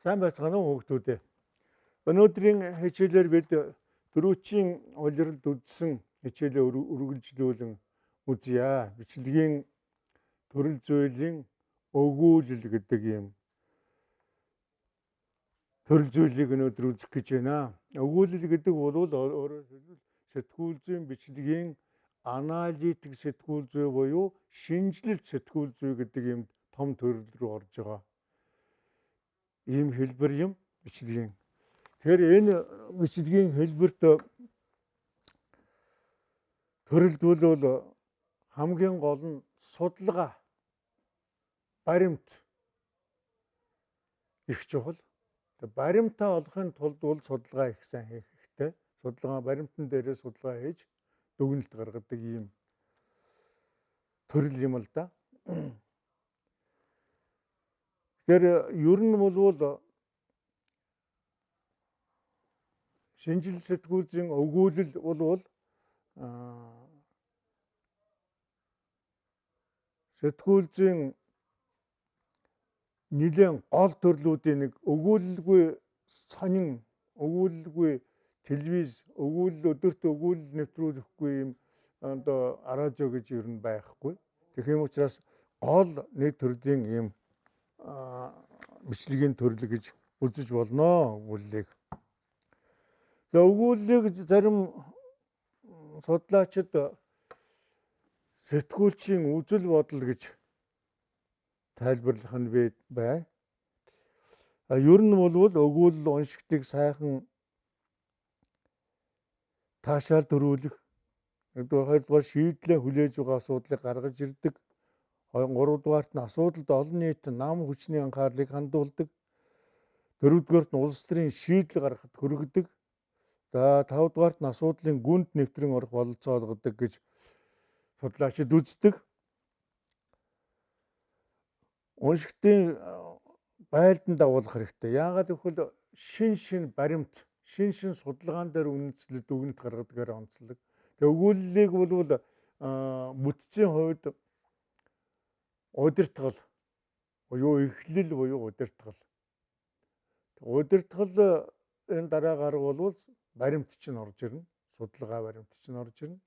Сайн байцгаана уу хүүхдүүд. Өнөөдрийн хичээлээр бид дөрвөлжийн улиралд үзсэн хичээлээ үргэлжлүүлэн үзье. Бичлэгийн төрөл зүйлийн өгүүлэл гэдэг юм төрөл зүйлийг өнөөдөр үзэх гэж байна. Өгүүлэл гэдэг бол өөрөөр хэлбэл сэтгүүл зүйн бичлэгийн аналитик сэтгүүл зүй буюу шинжлэл сэтгүүл зүй гэдэг юм том төрөл рүү орж байгаа. Ийм хэлбэр юм бичлэгийн. Тэгэхээр энэ бичлэгийн хэлбэрт төрөлд бол хамгийн гол нь судалгаа, баримт их чухал. Баримтаа олохын тулд бол судалгаа их сайн хийх хэрэгтэй. Судалгаа баримтан дээрээ судалгаа хийж дүгнэлт гаргадаг ийм төрөл юм л да. Тэгэхээр ер нь бол шинжлэл сэтгүүл зүйн өгүүлэл бол сэтгүүл зүйн нэлээд гол төрлүүдийн нэг өгүүлэлгүй сонин, өгүүлэлгүй телевиз, өгүүлэл өдөрт өгүүлэл нэвтрүүлэхгүй юм радио гэж ер нь байхгүй. Тэгэх юм учраас гол нэг төрлийн юм бичлэгийн төрөл гэж үзэж болно өгүүллийг. За өгүүллийг зарим судлаачид сэтгүүлчийн үзэл бодол гэж тайлбарлах нь бай. Ер нь бол өгүүлэл уншигчдыг сайхан таашаал төрүүлэх, хоёрдугаар шийдлээ хүлээж байгаа асуудлыг гаргаж ирдэг. Гуравдугаарт нь асуудалд олон нийтийн нам хүчний анхаарлыг хандуулдаг. Дөрөвдүгээрт нь улс төрийн шийдэл гаргахад хүргэдэг. За тавдугаарт нь асуудлын гүнд нэвтрэн орох бололцоо олгодог гэж судлаачид үздэг. Уншигчдын байлдан дагуулах хэрэгтэй. Яагаад гэвэл шин баримт, шин судалгаан дээр үндэслэж дүгнэлт гаргадагаар онцлог. Тэгээ өгүүллийг бол бүтцийн хувьд удирдгал буюу эхлэл буюу удирдгал. Удирдгал энэ дараагаар бол баримт чинь орж ирнэ. Судалгаа баримт чинь орж ирнэ.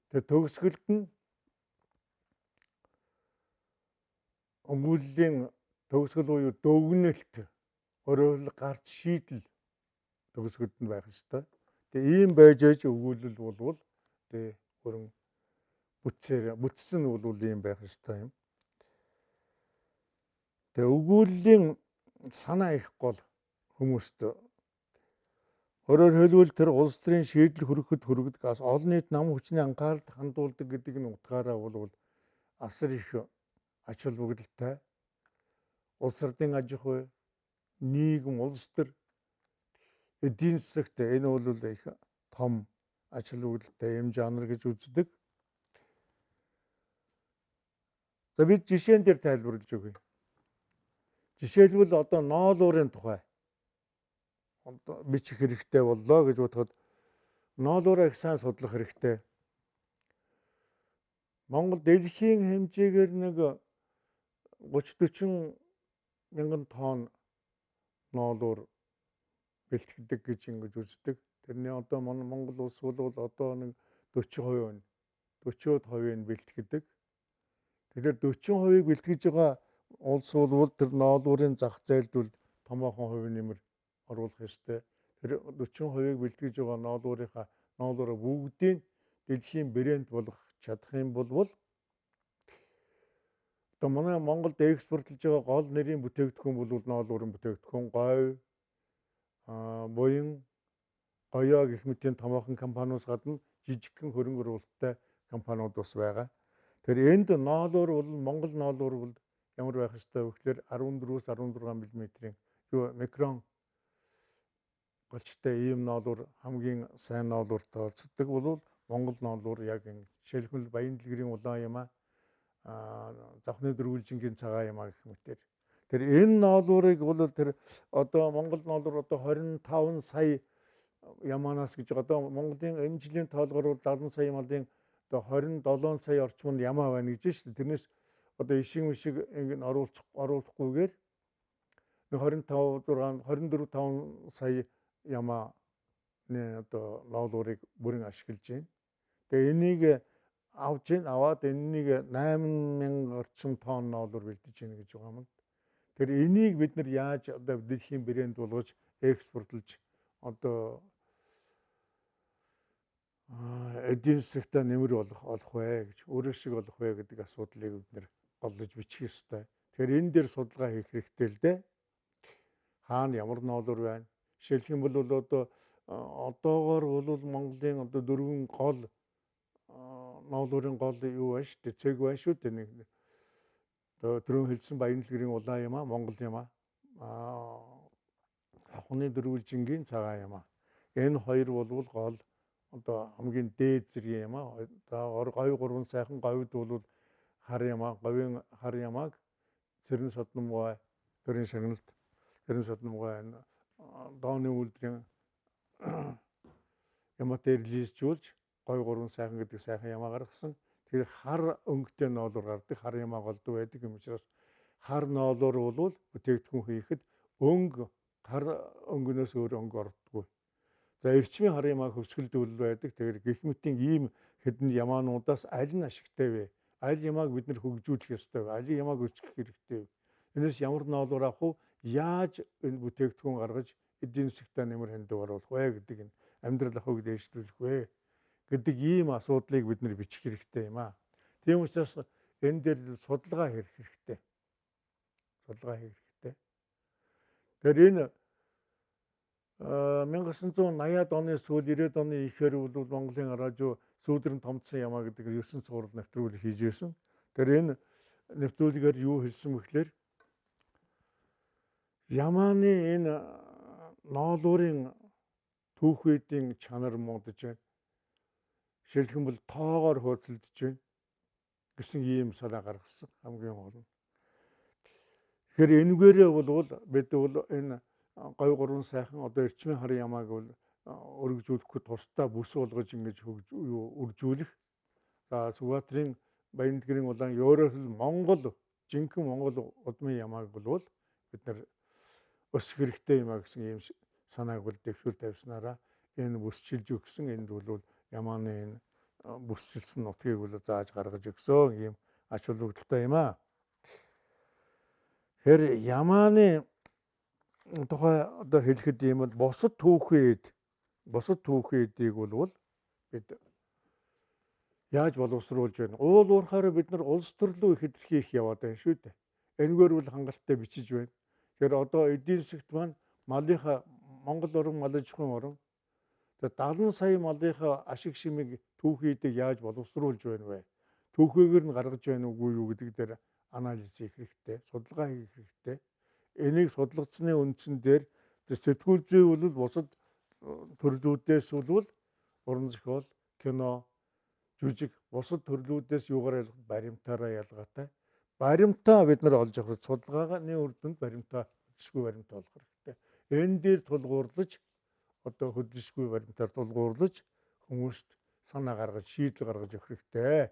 Тэгээ төгсгөлд нь өгүүллийн төгсгөл буюу дүгнэлт, өөрөөр гарч шийдэл төгсгөлд нь байх ёстой. Тэгээ ийм байж ээж өгүүлэл бол тэгээ хөрөн бүтцэн бол ийм байх ёстой юм. Тэгээ өгүүллийн санаа их гол хүмүүст. Өөрөөр хэлбэл тэр улс төрийн шийдэл хүрэхэд хүргэдэг олон нийт нам хүчний анхаарлыг хандуулдаг гэдэг нь утгаараа бол асар их ач холбогдолтой. Улс ордын аж ахуй, нийгэм, улс төр, эдийн засагт энэ бол их том ач холбогдолтой юм жанр гэж үздэг. За бид жишээн дээр тайлбарлаж өгье. Жишээлбэл одоо ноолуурын тухай бичих хэрэгтэй боллоо гэж бодоход ноолуураа их сайн судлах хэрэгтэй. Монгол дэлхийн хэмжээгээр нэг 30-40 мянган тонн ноолуур бэлтгэдэг гэж ингэж үздэг. Тэрний одоо Монгол улс бол одоо нэг 40% нь бэлтгэдэг. Тэгэхээр 40%-ийг бэлтгэж байгаа улс бол тэр ноолуурын зах зээлд бол томоохон хувь нэмэр оруулах ёстой. Тэр 40%-ийг бэлтгэж байгаа ноолуураа бүгдийг дэлхийн брэнд болгох чадах юм бол одоо манай Монголд экспортлж байгаа гол нэрийн бүтээгдэхүүн бол ноолуурын бүтээгдэхүүн, говь, буян, гоёо гэх мэтийн томоохон компаниуд гадна жижигхэн хөрөнгө оруулалттай компаниуд бас байгаа. Тэгэхээр энд ноолуур бол Монгол ноолуур бол ямар байх ёстой вэ гэхээр 14-өөс 16 мм-ийн микрон голчтой ийм ноолуур хамгийн сайн ноолуур тооцдог бол Монгол ноолуур яг ингэ жишээлбэл баян дэлгэрийн улаан юм завхны дөрвөлжингийн цагаан юм гэх мэтээр. Тэр энэ ноолуурыг бол тэр одоо Монгол ноолуур одоо 25 сая яманаас гэж одоо Монголын энэ жилийн тоолгоор бол 70 сая малын одоо 27 сая орчмын ямаа байна гэж шүү дээ. Тэрнээс одоо ишиг мишиг ингэ оруулахгүйгээр 24-5 сая ямаа одоо ноолуурыг бүрэн ашиглаж байна. Тэгээ энийг аваад энийг 8,000 орчим тонн ноолуур бэлдэж байна гэж байгаа юм л. Тэр энийг бид нар яаж одоо дэлхийн брэнд болгож экспортлж одоо эдийн засагтаа нэмэр олох вэ гэж, өөрөөр шиг олох вэ гэдэг асуудлыг бид нэр голлож бичих ёстой. Тэгэхээр энэ дээр судалгаа хийх хэрэгтэй л дээ. Хаана ямар ноолуур байна? Жишээлх юм бол одоогоор бол Монголын одоо 4 гол ноолуурын гол юу байна шүү дээ? Цэг байна шүү дээ. Нэг түрүүн хэлсэн Баянлгэрийн улаан ямаа, Монгол ямаа, Авхны дөрвөлжингийн цагаан ямаа. Энэ хоёр бол гол одоо хамгийн дээд зэргийн ямаа. Говь 3 сайхан говьд бол хар ямаа, говийн хар ямааг цэрэн содномгой, дөрийн шагналт, цэрэн содномгой дооны үйлдвэрийн ямаатай релизжүүлж говь 3 сайхан гэдэг сайхан ямаа гаргасан. Тэгэхээр хар өнгөтэй ноолуур гардаг, хар ямаа голдуу байдаг юм учраас хар ноолуур бол бүтээгдэхүүн хийхэд хар өнгөнөөс өөр өнгө ордоггүй. За эрчмийн хар ямаа хөвсгөлдүүл байдаг. Тэгэхээр гэх мэтийн ийм хэдэн ямаануудаас аль нь ашигтай вэ? Аль ямааг бид нэр хөгжүүлэх ёстой вэ? Аль ямааг өсгөх хэрэгтэй вэ? Энэс ямар ноолуур авах вэ? Яаж энэ бүтээгдэхүүн гаргаж эдийн засагтаа нэмэр хандив оруулах вэ гэдэг нь амьдрал ахуйг дэвшүүлэх вэ гэдэг ийм асуудлыг бид нэр бичих хэрэгтэй юм аа. Тийм учраас энэ дээр судалгаа хийх хэрэгтэй. Судалгаа хийх хэрэгтэй. Тэгэхээр энэ 1980-ад оны сүүл 90-ад оны ихээр бол Монголын радио сүүдрэн томцсон ямаа гэдэг 9 цуврал нэвтрүүлэг хийж ирсэн. Тэгэхээр энэ нэвтрүүлгээр юу хэлсэн бэхлээр ямааны энэ ноолуурын түүхүүдийн чанар муудаж байна. Жишээлх юм бол тоогоор хөөцөлдөж байна гэсэн ийм санаа гаргасан хамгийн гол нь. Тэгэхээр энэгээрээ бол бид бол энэ говь 3 сайхан одоо эрчмийн хар ямааг бол өргөжүүлэхгүй тусдаа бүс болгож ингэж үржүүлэх. За Сүббаатарын Баянлгэрийн улаан өөрөөр Монгол жинхэнэ Монгол удмын ямааг бол бид нар өсөх хэрэгтэй юмаа гэсэн ийм санааг бол дэвшүүр тавьснараа энэ бүсчилж өгсөн энд бол ямааны энэ бүсчилсэн нутгийг бол зааж гаргаж өгсөн ийм ач холбогдолтой юм аа. Тэгэхээр ямааны тухай одоо хэлэхэд ийм бол бусад түүхүүдийг бол бид яаж боловсруулж байна? Уул уурхаараа бид нар улс төрлөө хэтэрхийлэх яваад байна шүү дээ. Энэгээр бол хангалттай бичиж байна. Тэгэхээр одоо эдийн засагт маань малынхаа Монгол орн мал аж ахуйн орн 70 сая малынхаа ашиг шимийг түүхийдэг яаж боловсруулж байна вэ? Түүхийгээр нь гаргаж байна уугүй юу гэдэг дээр анализ хийх хэрэгтэй, судалгаа хийх хэрэгтэй. Энийг судлагдсны үндсэн дээр сэтгүүл зүй бол бусад төрлүүдээс бол уран зохиол, кино, жүжиг бусад төрлүүдээс юугаар ялгах баримтаараа ялгаатай. Баримтаа бид нар олж авах судалгааны үр дүнд баримтаа хөдөлшгүй баримтаа олох хэрэгтэй. Энэ дээр тулгуурлаж одоо хөдөлшгүй баримтаар тулгуурлаж хүмүүст санаа гаргаж шийдэл гаргаж өгөх хэрэгтэй.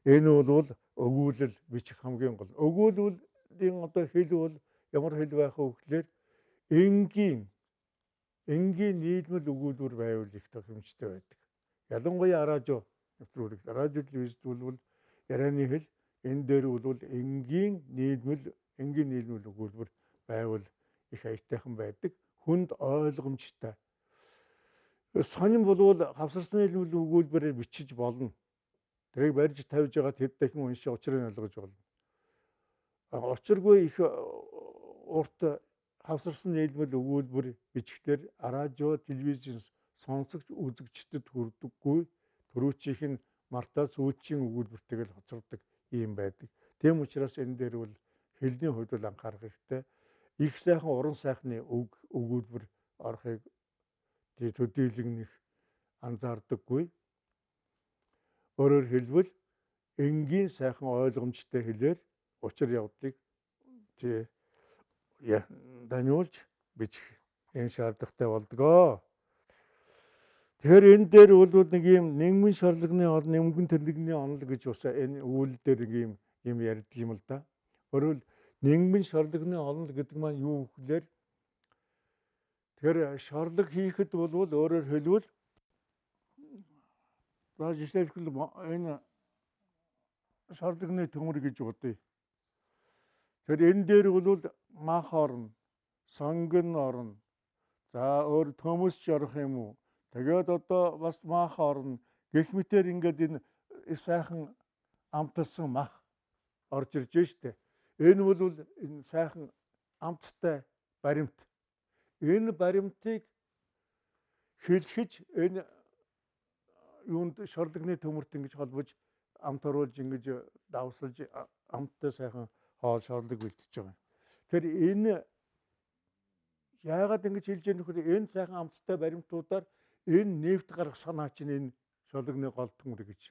Энэ бол өгүүлэл бичих хамгийн гол. Өгүүллийн одоо хэл бол ямар хэл байх вэ гэхээр энгийн нийлмэл өгүүлбэр байвал их тохиромжтой байдаг. Ялангуяа радио нэвтрүүлэг, радио телевизд бол ярианы хэл энэ дээр бол энгийн нийлмэл өгүүлбэр байвал их аятайхан байдаг. Хүнд ойлгомжтой. Сонин болвол хавсарсны нийлмэл өгүүлбэрээр бичиж болно. Тэрийг барьж тавьж байгаа хэд дахин уншиж учрыг ойлгож болно. Учиргүй их урт хавсарсан нийлмэл өгүүлбэр бичихээр радио, телевизийн сонсогч үзэгчдэд хүрдэггүй. Төрүүчийнх нь мартаа сүйчийн өгүүлбэртэйг л хоцордог юм байдаг. Тийм учраас энэ дээр бол хэлний хувьд л анхаарах хэрэгтэй. Их сайхан уран сайхны өгүүлбэр орохыг төдийлөн их анзаардаггүй. Өөрөөр хэлбэл энгийн сайхан ойлгомжтой хэлээр учир явдлыг даниулж бичих энэ шаардлагатай болдгоо. Тэгэхээр энэ дээр бол нэг юм нийгмийн шаардлагын нэмгэн тэрлэгний онол гэж бас энэ үйл дээр нэг юм ярьдаг юм л да. Өөрөөр Нийгмийн шаардлагын олно гэдэг маань юу гэхээр тэгэхээр шаарлаг хийхэд бол өөрөөр хэлбэл за жишээлбэл энэ шаардлагын төмөр гэж бодъё. Тэгэхээр энэ дээр бол мах орно, сонгон орно. За өөр төмөсч орох юм уу? Тэгээд одоо бас мах орно. Гэх мэтээр ингээд энэ сайхан амталсан мах орж ирж штэ. Энэ бол энэ сайхан амттай баримт. Энэ баримтыг хэлхэж энэ юунд шаардлагын төмөрт ингэж холбож амт оруулж ингэж давсалж амттай сайхан хоол шаарлаг бэлтэж байгаа. Тэгэхээр энэ яагаад ингэж хэлж яах вэ? Энэ сайхан амттай баримтуудаар энэ нефт гарах санаа чинь энэ шаардлагын гол төмөр гэж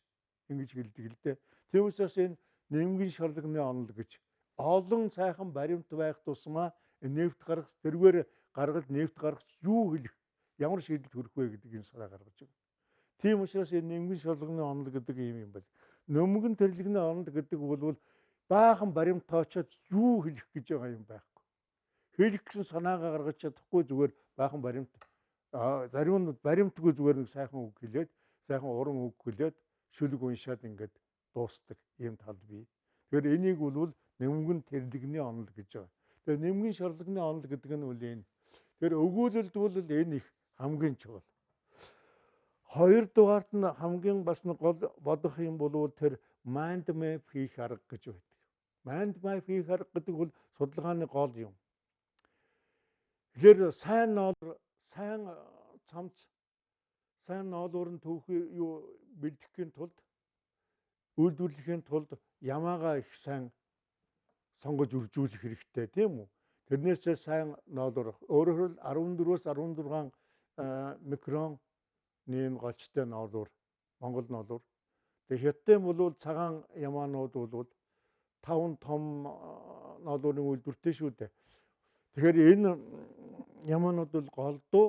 ингэж хэлдэг л дээ. Тийм учраас энэ нэмгийн шаардлагын онол гэж олон сайхан баримт байх тусмаа нефт гарах тэргээр гаргаж нефт гарах юу хэлэх ямар шийдэлд хүрэх вэ гэдэг энэ санаа гаргаж байна. Тийм учраас энэ нэмгийн шаардлагын онол гэдэг юм байна. Нөмгөн тэрлэгний онол гэдэг бол баахан баримт тоочоод юу хэлэх гэж байгаа юм байхгүй. Хэлэх гэсэн санаагаа гаргаж чадахгүй зүгээр баахан баримт зарим нь баримтгүй зүгээр нэг сайхан үг хэлээд сайхан уран үг хэлээд шүлэг уншаад ингээд дуустдаг ийм тал бий. Тэгэхээр энийг бол нэмгэн тэрлэгний онол гэж байгаа. Тэгэхээр нэмгэн шаардлагын онол гэдэг нь үл энэ. Тэгэхээр өгүүлэлд бол энэ их хамгийн чухал. Хоёрдугаарт нь хамгийн бас нэг гол бодох юм бол тэр mind map хийх арга гэж байдаг. Mind map хийх арга гэдэг бол судалгааны гол юм. Тэгэхээр сайн ноолор сайн цамц сайн ноолоор нь түүхий юу бэлтгэхийн тулд үйлдвэрлэхийн тулд ямаагаа их сайн сонгож үржүүлэх хэрэгтэй тийм үү? Тэрнээсээ сайн ноолоор өөрөөр хэлбэл 14-өөс 16 микрон нэм голчтой ноолоор Монгол ноолоор. Тэгээ хятадын бол цагаан ямаанууд бол 5 том ноолуурын үйлдвэртэй шүү дээ. Тэгэхээр энэ ямаанууд бол голдуу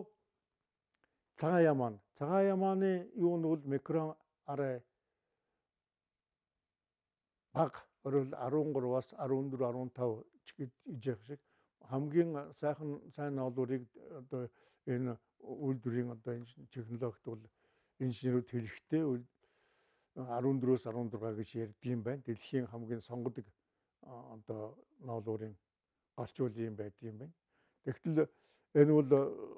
цагаан ямаан. Цагаан ямааны юу нь бол микрон арай бага. Өөрөөр 13-аас 14, 15 гэж яах шиг хамгийн сайхан сайн ноолуурыг одоо энэ үйлдвэрийн одоо энэ технологид бол инженерүүд хэлэхдээ 14-өөс 16 гэж ярьдаг юм байна. Дэлхийн хамгийн сонгодог одоо ноолуурын голчуул юм байдаг юм байна. Тэгтэл энэ бол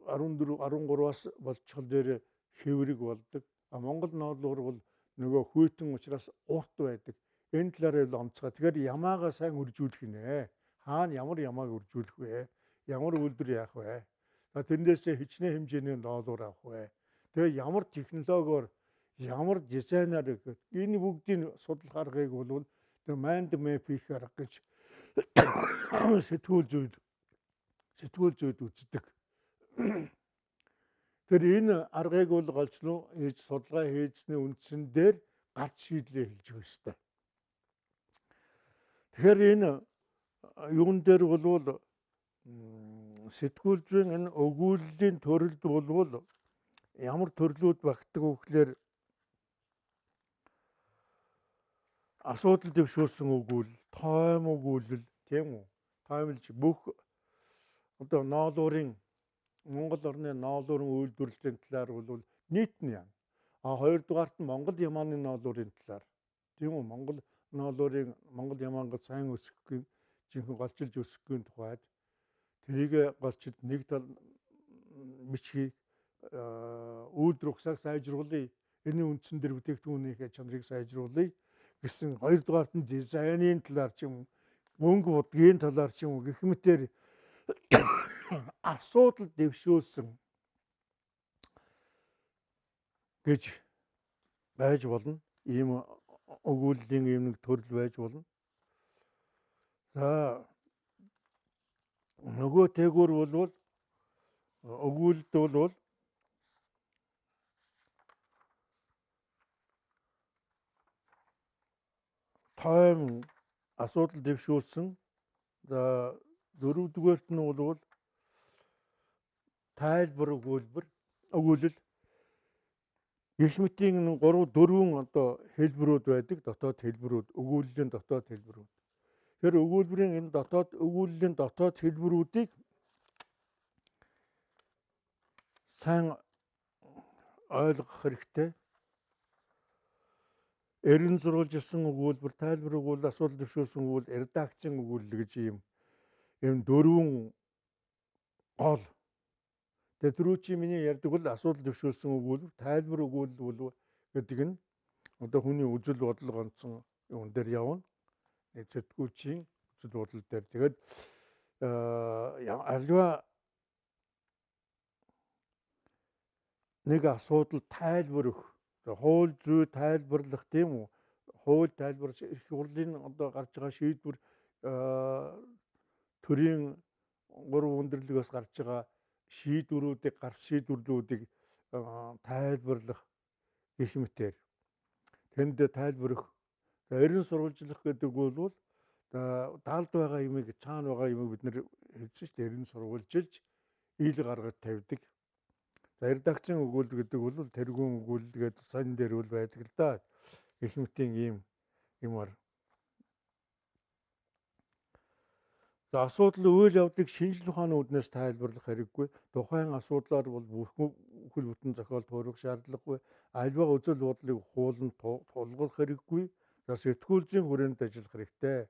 14, 13-аас болчихол дээр хэврэг болдог. Монгол ноолуур бол нөгөө хүйтэн учраас урт байдаг. Энэ талаараа л онцгой. Тэгэхээр ямаагаа сайн үржүүлэх нэ. Хаана ямар ямааг үржүүлэх вэ? Ямар үйлдвэр яах вэ? Тэрнээсээ хичнээн хэмжээний ноолуур авах вэ? Тэгээ ямар технологиор ямар дизайнаар энэ бүгдийн судлах аргыг бол тэр mind map хийх арга гэж сэтгүүл зүйд үздэг. Тэр энэ аргыг бол голчлон хийж судалгаа хийсний үндсэн дээр гарч шийдлээ хэлж байгаа ёстой. Тэгэхээр энэ юун дээр бол сэтгүүл зүйн энэ өгүүллийн төрөлд бол ямар төрлүүд багтдаг вэ гэхээр асуудал дэвшүүлсэн өгүүлэл, тойм өгүүлэл тийм үү? Тоймлж бүх одоо ноолуурын Монгол орны ноолуурын үйлдвэрлэлийн талаар бол нийт нь яа. Хоёрдугаарт нь Монгол ямааны ноолуурын талаар тийм үү? Монгол ямаанга сайн өсөхгүй жинхэнэ голчилж өсөхгүй тухайд тэрийг голчид нэг тал бичгийг үйлдвэр ухсааг сайжруулъя. Энэ үндсэн дээр бүтээгдэхүүнийхээ чанарыг сайжруулъя гэсэн хоёрдугаарт нь дизайнын талаар ч юм мөнгө будгийн талаар ч юм гэх мэтээр асуудал дэвшүүлсэн гэж байж болно. Ийм өгүүллийн ийм нэг төрөл байж болно. За нөгөө тэгүр бол өгүүлэлт бол тойм асуудал дэвшүүлсэн. За дөрөвдүгээрт нь бол тайлбар өгүүлэл гэх мэтийн 3-4 одоо хэлбэрүүд байдаг. Дотоод хэлбэрүүд, өгүүллийн дотоод хэлбэрүүд. Тэр өгүүлбэрийн энэ дотоод өгүүллийн дотоод хэлбэрүүдийг сайн ойлгох хэрэгтэй. Эрен зурулжсэн өгүүлбэр, тайлбар өгүүлбэр, асуудал дэвшүүлсэн өгүүлбэр, редакцийн өгүүлбэр гэж ийм дөрвөн гол. Тэгээ түрүү чи миний ярьдаг бол асуудал дэвшүүлсэн өгүүлбэр, тайлбар өгүүлбэр гэдэг нь одоо хүний үзэл бодол гонцсон юм дээр явна. Сэтгүүлчийн үзэл бодол дээр. Тэгээд альва нэг асуудал тайлбар өгөх. Хууль зүй тайлбарлах тийм үү? Хууль тайлбар их хурлын одоо гарч байгаа шийдвэр төрийн 3 өндөрлөгөөс гарч байгаа шийдвэрүүдийг тайлбарлах гэх мэтээр. Тэнд тайлбар өгөх. Эрен сурвалжлах гэдэг бол даалд байгаа юмыг цаана байгаа юмыг бид нэр хэлсэн шүү дээ. Эрен сурвалжилж ил гаргаж тавьдаг. Редакцийн өгүүлбэр гэдэг бол тэргүүн өгүүлбэр гэдэг сан дээр үл байдаг л да. Гэх мэтийн юмар. За асуудал үйл явдлыг шинжлэх ухааны үүднээс тайлбарлах хэрэггүй. Тухайн асуудлаар бол бүхэл бүтэн зохиол туурах шаардлагагүй. Альва үзэл бодлыг хууланд тулгуур хэрэггүй. За сэтгүүлчийн хүрээнд ажиллах хэрэгтэй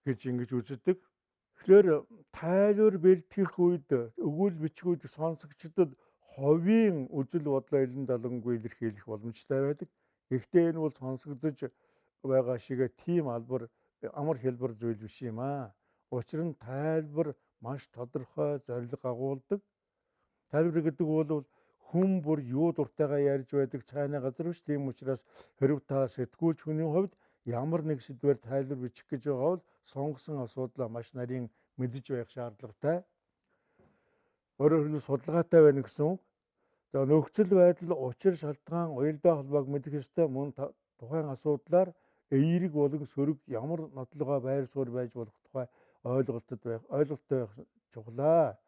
гэж ингэж үздэг. Тэгэхээр тайлбар бэлтгэх үед өгүүл бичих үед сонсогчдод ховийн үзэл бодлоо илэн далангүй илэрхийлэх боломжтой байдаг. Гэхдээ энэ бол сонсогдож байгаа шиг тийм амар хэлбэр зүйл биш юм аа. Учир нь тайлбар маш тодорхой зорилго агуулдаг. Тайлбар гэдэг бол хүн бүр юу дуртайгаа ярьж байдаг цаана газар биш. Тийм учраас хэрв та сэтгүүлч хүний хувьд ямар нэг сэдвээр тайлбар бичих гэж байгаа бол сонгосон асуудлаа маш нарийн мэдэж байх шаардлагатай. Өөрөөр хэлбэл судалгаатай байна гэсэн үг. За нөхцөл байдал, учир шалтгаан, уялдаа холбоог мэдэх ёстой. Мөн тухайн асуудлаар эерэг болон сөрөг ямар нотлогоо байр суурь байж болох тухай ойлголттой байх чухлаа.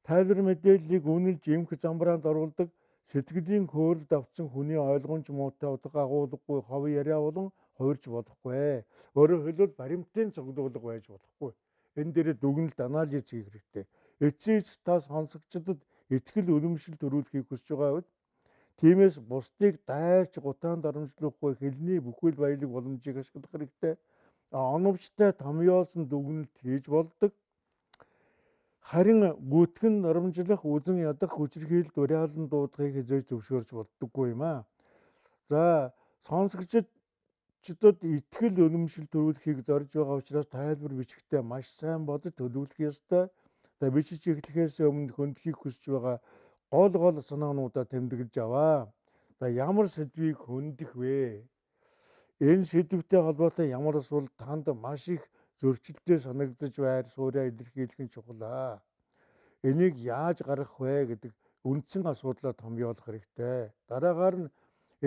Тайлбар мэдээллийг үнэлж эмх замбраанд оруулдаг. Сэтгэлийн хөөрөлд автсан хүний ойлгомж муутай утга агуулгагүй хов яриа болон хуурч болохгүй. Өөрөөр хэлбэл баримтын цуглуулга байж болохгүй. Энэ дээр дүгнэлт анализ хийх хэрэгтэй. Эцсийд та сонсогчдод итгэл үнэмшил төрүүлэхийг хүсэж байгаа үед тиймээс бусдыг дайрч гутаанд оромжлуулахгүй хэлний бүхэл баялаг боломжийг ашиглах хэрэгтэй. Оновчтой томьёолсон дүгнэлт хийж болдог. Харин гүтгэн оромжлох, үзэн ядах, хүчирхийлэлд уриалан дуудахыг хязгаарч зөвшөөрч болдоггүй юм аа. За сонсогчдод итгэл үнэмшил төрүүлэхийг зорж байгаа учраас тайлбар бичихтэй маш сайн бодож төлөвлөх ёстой. За бичиж эхлэхээс өмнө хөндлөхийг хүсэж байгаа гол санаануудаа тэмдэглэж аваа. За ямар сэдвийг хөндлөх вэ? Энэ сэдвтэй холбоотой ямар асуулт танд маш их зөрчилтэй санагдаж байр суурьаа илэрхийлэх нь чухал. Энийг яаж гаргах вэ гэдэг үндсэн асуудлаа томьёолох хэрэгтэй. Дараагаар нь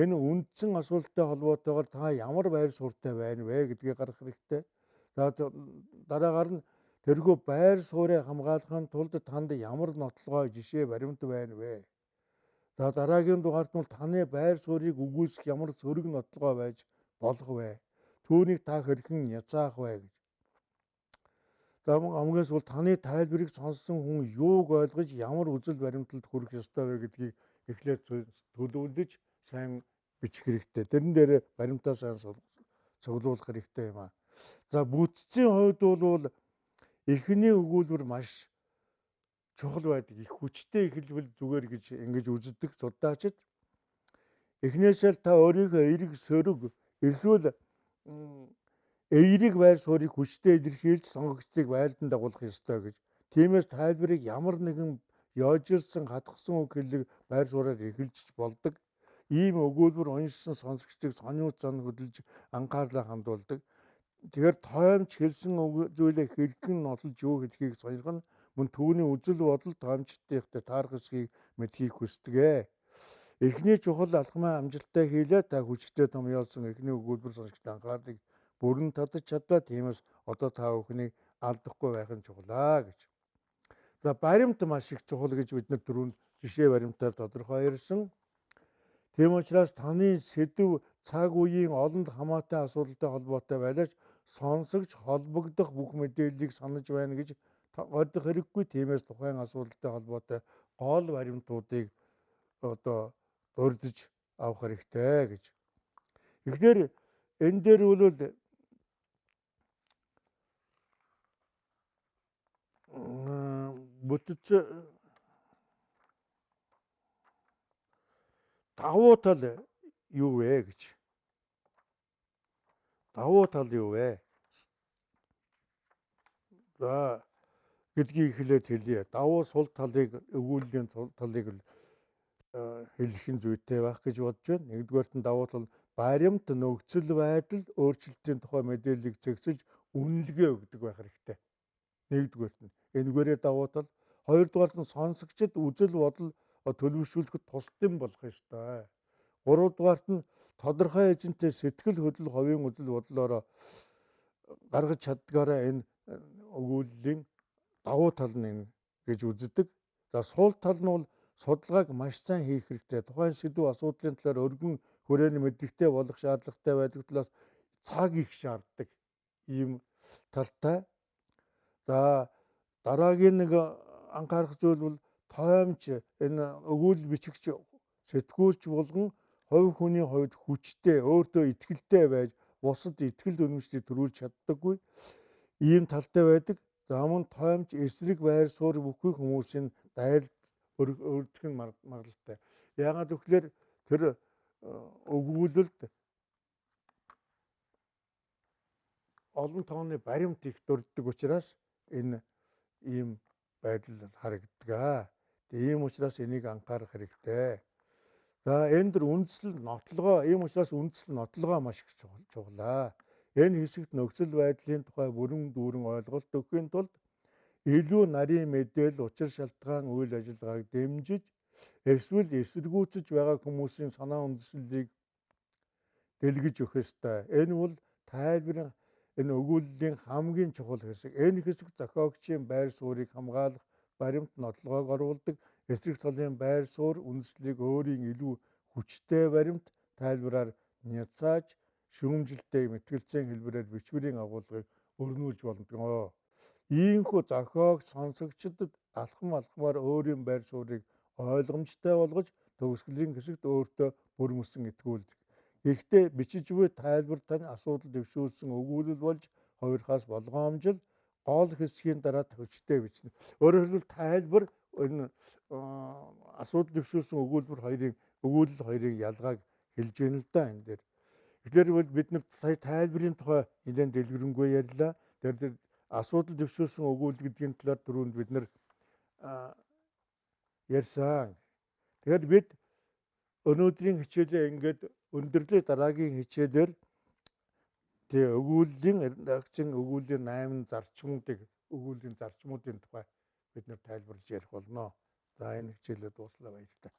энэ үндсэн асуулттай холбоотойгоор та ямар байр суурьтай байна вэ гэдгийг гаргах хэрэгтэй. За дараагаар нь тэрхүү байр суурийг хамгаалахын тулд танд ямар нотлогой жишээ баримт байна вэ? За дараагийн дугаарт нь таны байр суурийг үгүйсэх ямар сөрөг нотлогой байж болох вэ? Түүнийг та хэрхэн няцаах вэ гэж. За амгаас бол таны тайлбарыг сонссон хүн юуг ойлгож ямар үзэл баримталд хүрэх ёстой вэ гэдгийг эхлээд төлөвлөж сайн бичих хэрэгтэй. Тэрэн дээр баримтаа сайн цуглуулах хэрэгтэй юм аа. За бүтцийн хувьд бол эхний өгүүлбэр маш чухал байдаг. Их хүчтэй эхлэл зүгээр гэж ингэж үздэг судлаачид. Эхнээсээ л та өөрийнхөө эерэг сөрөг эсвэл эерэг байр суурийг хүчтэй илэрхийлж сонгогчдыг байлдан дагуулах ёстой гэж. Тиймээс тайлбарыг ямар нэгэн яожирсан хатгсан үг хэллэг байр суураар эхэлж болдог. Ийм өгүүлбэр уншсан сонсогчдыг сониуц зан хөдөлж анхаарлаа хандуулдаг. Тэгэхээр тоомч хэлсэн зүйлээ хэрхэн нотолж юу хэлхийг сонирх нь мөн түүний үзэл бодол тоомчдынхтай таарах эсхийг мэдхийг хүсдэг. Эхний чухал алхмаа амжилттай хийлээ. Та хүчтэй томьёолсон эхний өгүүлбэр сонсогчдын анхаарлыг бүрэн татаж чадлаа. Тиймээс одоо та бүхнийг алдахгүй байх нь чухлаа гэж. За баримт маш их чухал гэж бид нар түрүүнд жишээ баримтаар тодорхой ярьсан. Тийм учраас таны сэдв цаг үеийн олонд хамаатай асуудалтай холбоотой байлаач сонсогч холбогдох бүх мэдээллийг санаж байна гэж бодох хэрэггүй. Тиймээс тухайн асуудалтай холбоотой гол баримтуудыг одоо урьдчилж авах хэрэгтэй гэж. Тэгэхээр энэ дээр бол бүтц давуу тал юу вэ гэж. Давуу тал юу вэ? За гэдгийг эхлээд хэлье. Давуу сул талыг, өгүүллийн талыг хэлэх нь зүйтэй байх гэж бодож байна. Нэгдүгээрт нь давуу тал баримт нөхцөл байдал өөрчлөлтийн тухай мэдээллийг зэгсэлж үнэлгээ өгдөг байх хэрэгтэй. Нэгдүгээрт нь энэгээрээ давуу тал. Хоёрдугаарт нь сонсогчд үзэл бодол төлөвшүүлэхэд тусдсан болох ёстой. Гуравдугаарт нь тодорхой эзэнтэй сэтгэл хөдлөл хувийн үзэл бодлоор гаргаж чаддгаараа энэ өгүүллийн давуу тал нь гэж үздэг. За сул тал нь бол судалгааг маш сайн хийх хэрэгтэй. Тухайн сэдв асуудлын талаар өргөн хүрээний мэдлэгтэй болох шаардлагатай байдаг талаас цаг их шаарддаг ийм талтай. За дараагийн нэг анхаарах зүйл бол тоомч энэ өгүүл бичигч сэтгүүлч болгон хувь хүний хувьд хүчтэй, өөртөө итгэлтэй байж бусад итгэл үнэмшлийг төрүүлж чаддаггүй ийм талтай байдаг. За мөн тоомч эсрэг байр суурь бүхий хүмүүсийн дайралд өргөх нь магадлалтай. Яагаад гэвэл тэр өгүүлэлд олон тооны баримт их дурддаг учраас энэ ийм байдал харагддаг. Ийм учраас энийг анхаарах хэрэгтэй. За энэ дөр үндэслэл нотлогоо, ийм учраас үндэслэл нотлогоо маш их чухал. Энэ хэсэгт нөхцөл байдлын тухай бүрэн дүүрэн ойлголт өгөхийн тулд илүү нарийн мэдээлэл, учир шалтгаан, үйл ажиллагааг дэмжиж эсвэл эсэргүүцэж байгаа хүмүүсийн санаа үндэслэлийг дэлгэж өгөх ёстой. Энэ бол тайлбарын энэ өгүүллийн хамгийн чухал хэсэг. Энэ хэсэг зохиогчийн байр суурийг хамгаалах баримт нотлогоог оруулдаг. Эсрэг талын байр суурь үндэслэлийг өөрийн илүү хүчтэй баримт тайлбараар няцааж шүүмжилтэй мэтгэлцэн хэлбэрээр бичвэрийн агуулгыг өрнүүлж болно. Ийхүү зохиог сонсогчдод алхамаар өөрийн байр суурийг ойлгомжтой болгож төгсгөлийн хэсэгт өөртөө бүр мөсөн итгүүлдэг. Гэхдээ бичиж буй тайлбар тань асуудал дэвшүүлсэн өгүүлэл болж хоёрхаас болгоомжил гол хэсгийн дараа хүчтэй бичнэ. Өөрөөр хэлбэл тайлбар энэ асуудал дэвшүүлсэн өгүүлэл хоёрын ялгааг хэлж байна л да энэ дээр. Тэгэхээр бид нар сая тайлбарын тухай нэлээд дэлгэрэнгүй ярьлаа. Тэр асуудал дэвшүүлсэн өгүүлэл гэдгийн талаар түрүүнд бид нар ярьсан. Тэгэхээр бид өнөөдрийн хичээлээ ингээд өндөрлөө. Дараагийн хичээлээр тэгээ өгүүллийн редакцийн өгүүллийн 8 зарчмуудыг өгүүллийн зарчмуудын тухай бид нар тайлбарлаж ярих болно. За энэ хичээлээ дууслаа баярлалаа.